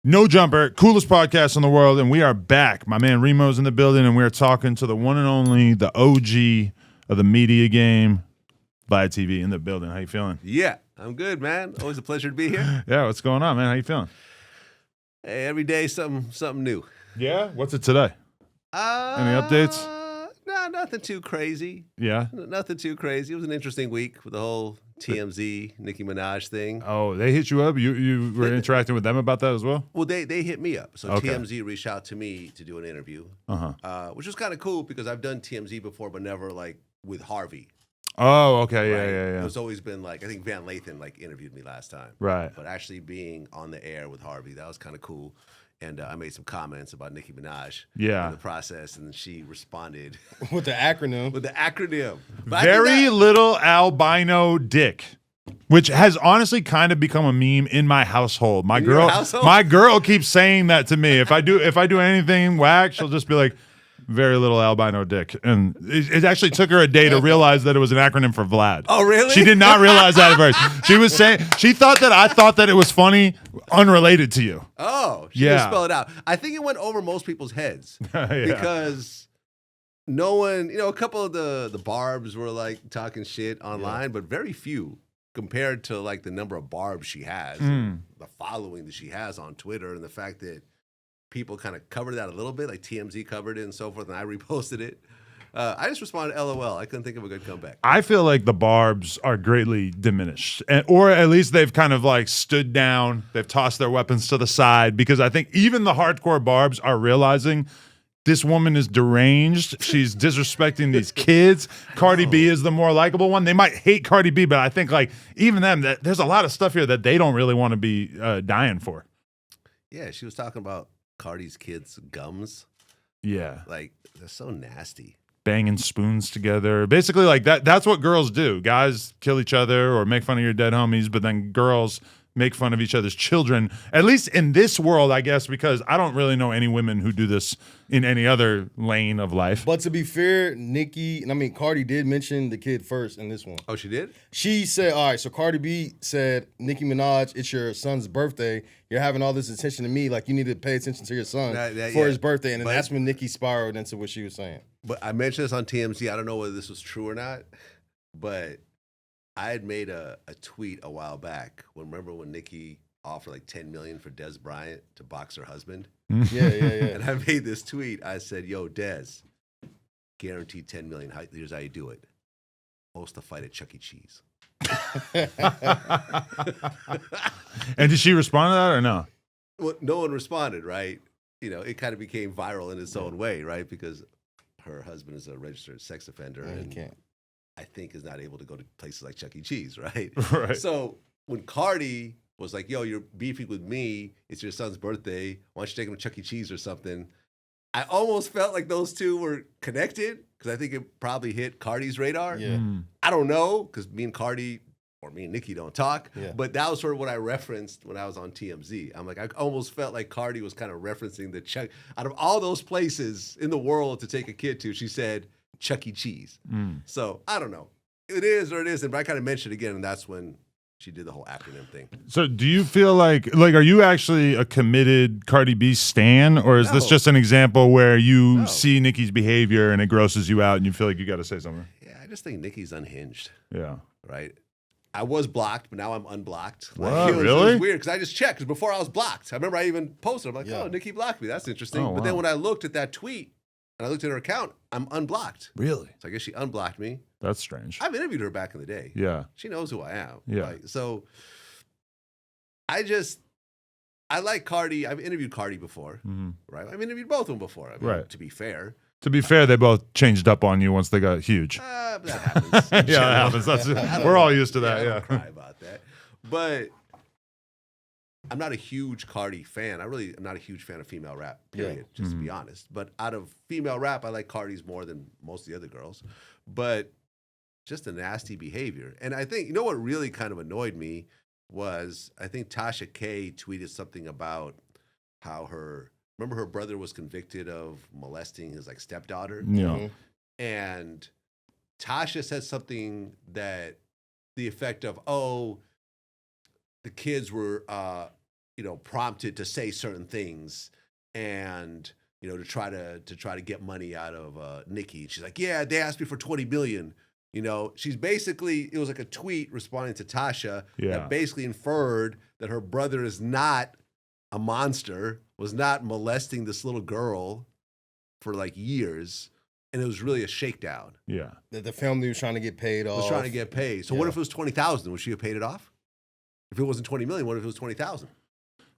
No Jumper, coolest podcast in the world, and we are back. My man Remo's in the building, and we are talking to the one and only, the OG of the media game, Vlad TV in the building. How you feeling? Yeah, I'm good, man. Always a pleasure to be here. Yeah, what's going on, man? How you feeling? Hey, every day something new. Yeah? What's it today? Any updates? No, nothing too crazy. Yeah? Nothing too crazy. It was an interesting week with the whole TMZ, Nicki Minaj thing. Oh, they hit you up? You were interacting with them about that as well? Well, they hit me up. So Okay. TMZ reached out to me to do an interview, which was kind of cool because I've done TMZ before, but never like with Harvey. Oh, okay. Right? Yeah. It's always been like, I think Van Lathan like interviewed me last time. Right. But actually being on the air with Harvey, that was kind of cool. And I made some comments about Nicki Minaj in the process, and she responded with the acronym. But Very little albino dick. Which has honestly kind of become a meme in my household. My girl keeps saying that to me. If I do anything whack, she'll just be like, very little albino dick. And it actually took her a day to realize that it was an acronym for Vlad. Oh, really? She did not realize that at first. She was saying, she thought that I thought that it was funny, unrelated to you. Oh, she didn't spell it out. I think it went over most people's heads because no one, a couple of the barbs were like talking shit online, but very few compared to like the number of barbs she has, and the following that she has on Twitter, and the fact that people kind of covered that a little bit, like TMZ covered it and so forth, and I reposted it. I just responded, LOL. I couldn't think of a good comeback. I feel like the barbs are greatly diminished, or at least they've kind of like stood down. They've tossed their weapons to the side because I think even the hardcore barbs are realizing this woman is deranged. She's disrespecting these kids. Cardi B is the more likable one. They might hate Cardi B, but I think like even them, there's a lot of stuff here that they don't really want to be dying for. Yeah, she was talking about Cardi's kids' gums. Yeah. Like, they're so nasty. Banging spoons together. Basically, like that's what girls do. Guys kill each other or make fun of your dead homies, but then girls make fun of each other's children. At least in this world, I guess, because I don't really know any women who do this in any other lane of life. But to be fair, Cardi did mention the kid first in this one. Oh, she did? She said, all right, so Cardi B said, Nicki Minaj, it's your son's birthday. You're having all this attention to me. Like, you need to pay attention to your son for his birthday. And then that's when Nicki spiraled into what she was saying. But I mentioned this on TMZ. I don't know whether this was true or not, but I had made a tweet a while back. Remember when Nicki offered like $10 million for Des Bryant to box her husband? Yeah. And I made this tweet. I said, yo, Des, guaranteed $10 million. Here's how you do it. Host a fight at Chuck E. Cheese. And did she respond to that or no? Well, no one responded, right? It kind of became viral in its own way, right? Because her husband is a registered sex offender and I think is not able to go to places like Chuck E. Cheese, right? Right. So when Cardi was like, yo, you're beefing with me, it's your son's birthday, why don't you take him to Chuck E. Cheese or something? I almost felt like those two were connected because I think it probably hit Cardi's radar. Yeah. I don't know because me and Cardi or me and Nicki don't talk, but that was sort of what I referenced when I was on TMZ. I'm like, I almost felt like Cardi was kind of referencing the Chuck. Out of all those places in the world to take a kid to, she said Chuck E. Cheese. So I don't know. It is or it isn't, but I kind of mentioned it again, and that's when she did the whole acronym thing. So do you feel like are you actually a committed Cardi B stan, or is this just an example where you see Nicki's behavior and it grosses you out and you feel like you got to say something? Yeah, I just think Nicki's unhinged. Yeah. Right? I was blocked, but now I'm unblocked. What? It was Really? weird because I just checked because before I was blocked. I remember I even posted. I'm like, oh, Nicki blocked me. That's interesting. Oh, but then wow. when I looked at that tweet and I looked at her account, I'm unblocked. Really? So I guess she unblocked me. That's strange. I've interviewed her back in the day. Yeah. She knows who I am. Yeah. Like, so I like Cardi. I've interviewed Cardi before, right? I've interviewed both of them before. I mean, Right. To be fair. To be fair, they both changed up on you once they got huge. That happens. Yeah, that happens. We're all used to that. I Yeah. don't cry about that. But I'm not a huge Cardi fan. I'm not a huge fan of female rap, period, just to be honest. But out of female rap, I like Cardi's more than most of the other girls. But just a nasty behavior. And I think, what really kind of annoyed me was I think Tasha K tweeted something about how remember her brother was convicted of molesting his stepdaughter? Yeah. And Tasha said something that the effect of, the kids were, prompted to say certain things and to try to get money out of Nicki. She's like, yeah, they asked me for $20 billion. She's basically, it was like a tweet responding to Tasha that basically inferred that her brother is not a monster, was not molesting this little girl for like years, and it was really a shakedown. Yeah, that the family was trying to get paid off. Was trying to get paid. So what if it was 20,000? Would she have paid it off? If it wasn't 20 million, what if it was 20,000?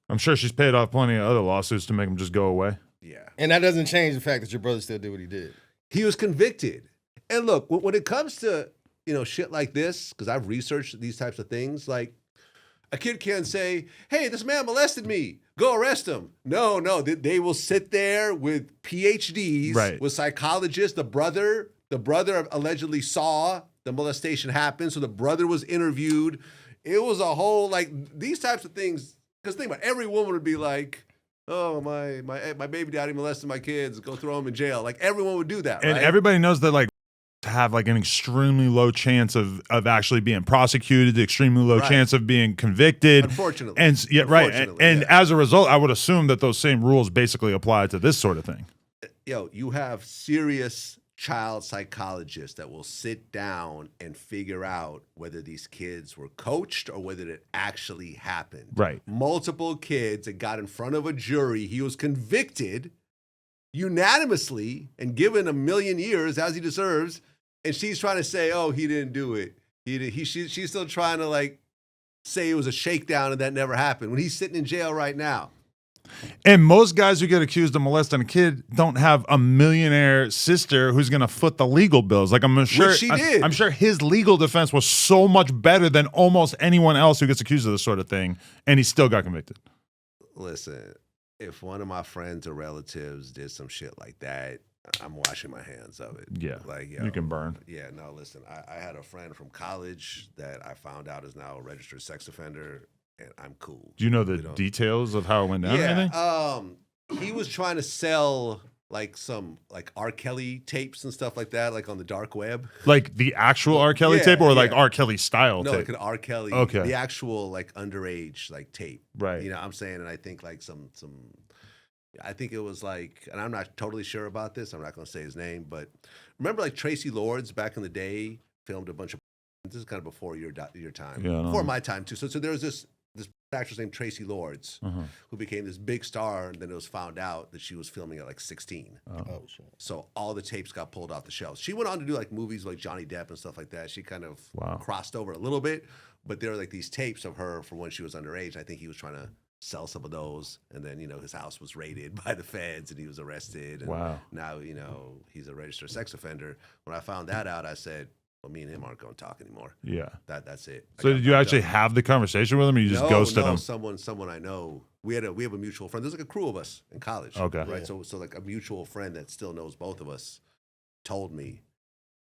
I'm sure she's paid off plenty of other lawsuits to make them just go away. Yeah, and that doesn't change the fact that your brother still did what he did. He was convicted. And look, when it comes to shit like this, because I've researched these types of things, like a kid can't say, "Hey, this man molested me. Go arrest him." No, they will sit there with PhDs, with psychologists. The brother allegedly saw the molestation happen, so the brother was interviewed. It was a whole these types of things. Because think about it, every woman would be like, "Oh, my baby daddy molested my kids. Go throw him in jail." Like everyone would do that, and right? everybody knows that have an extremely low chance of actually being prosecuted, extremely low chance of being convicted. Unfortunately. And as a result, I would assume that those same rules basically apply to this sort of thing. You have serious child psychologists that will sit down and figure out whether these kids were coached or whether it actually happened. Right. Multiple kids that got in front of a jury. He was convicted unanimously and given 1 million years as he deserves. And she's trying to say, "Oh, he didn't do it. She's still trying to say it was a shakedown and that never happened when he's sitting in jail right now." And most guys who get accused of molesting a kid don't have a millionaire sister who's going to foot the legal bills. I'm sure Which she did. I'm sure his legal defense was so much better than almost anyone else who gets accused of this sort of thing, and he still got convicted. Listen, if one of my friends or relatives did some shit like that, I'm washing my hands of it. Yeah, you can burn. Yeah, no, listen, I had a friend from college that I found out is now a registered sex offender, and I'm cool. Do you know the details of how it went down? Yeah, he was trying to sell some R. Kelly tapes and stuff like that, on the dark web. Like the actual R. Kelly tape, or R. Kelly style tape? No, like an R. Kelly. Okay. The actual underage tape. Right. I'm saying, and I think some. I think it was and I'm not totally sure about this. I'm not going to say his name, but remember Tracy Lords back in the day filmed a bunch of. This is kind of before your time, before my time too. So there was this actress named Tracy Lords who became this big star, and then it was found out that she was filming at 16. Oh shit! So all the tapes got pulled off the shelves. She went on to do movies like Johnny Depp and stuff like that. She kind of crossed over a little bit, but there are these tapes of her from when she was underage. I think he was trying to sell some of those, and then his house was raided by the feds and he was arrested, and now he's a registered sex offender. When I found that out, I said, well, me and him aren't going to talk anymore. Yeah, that's it. So did you actually have the conversation with him, or you just ghosted him? Someone I know. We have a mutual friend. There's a crew of us in college. Okay, right. So a mutual friend that still knows both of us told me,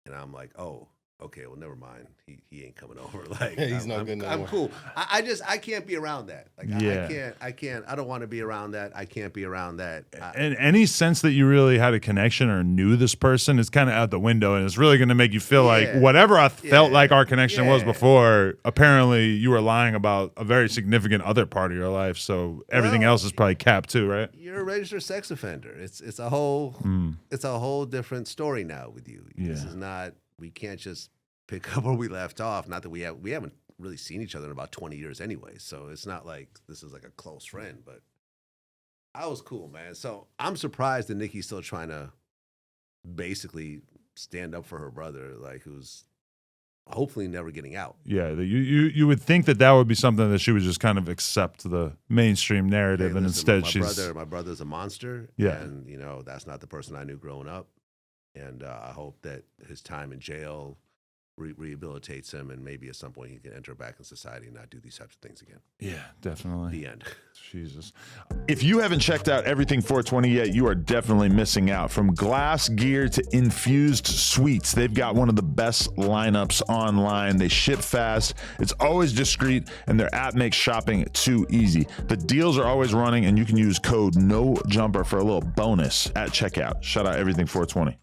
and I'm like, oh, okay, well, never mind. He ain't coming over. He's not good. I'm cool. I can't be around that. I can't. I don't want to be around that. I can't be around that. And any sense that you really had a connection or knew this person is kind of out the window, and it's really going to make you feel like whatever I felt like our connection was before. Apparently, you were lying about a very significant other part of your life, so everything else is probably capped too, right? You're a registered sex offender. It's a whole different story now with you. Yeah. This is not. We can't just pick up where we left off. Not that we haven't really seen each other in about 20 years anyway. So it's not like this is a close friend, but I was cool, man. So I'm surprised that Nicki's still trying to basically stand up for her brother, who's hopefully never getting out. Yeah, you would think that would be something that she would just kind of accept the mainstream narrative, and instead my brother's a monster. Yeah, and that's not the person I knew growing up. And I hope that his time in jail rehabilitates him, and maybe at some point he can enter back in society and not do these types of things again. Yeah, definitely. The end. Jesus. If you haven't checked out Everything 420 yet, you are definitely missing out. From glass gear to infused sweets, they've got one of the best lineups online. They ship fast, it's always discreet, and their app makes shopping too easy. The deals are always running, and you can use code NOJUMPER for a little bonus at checkout. Shout out Everything 420.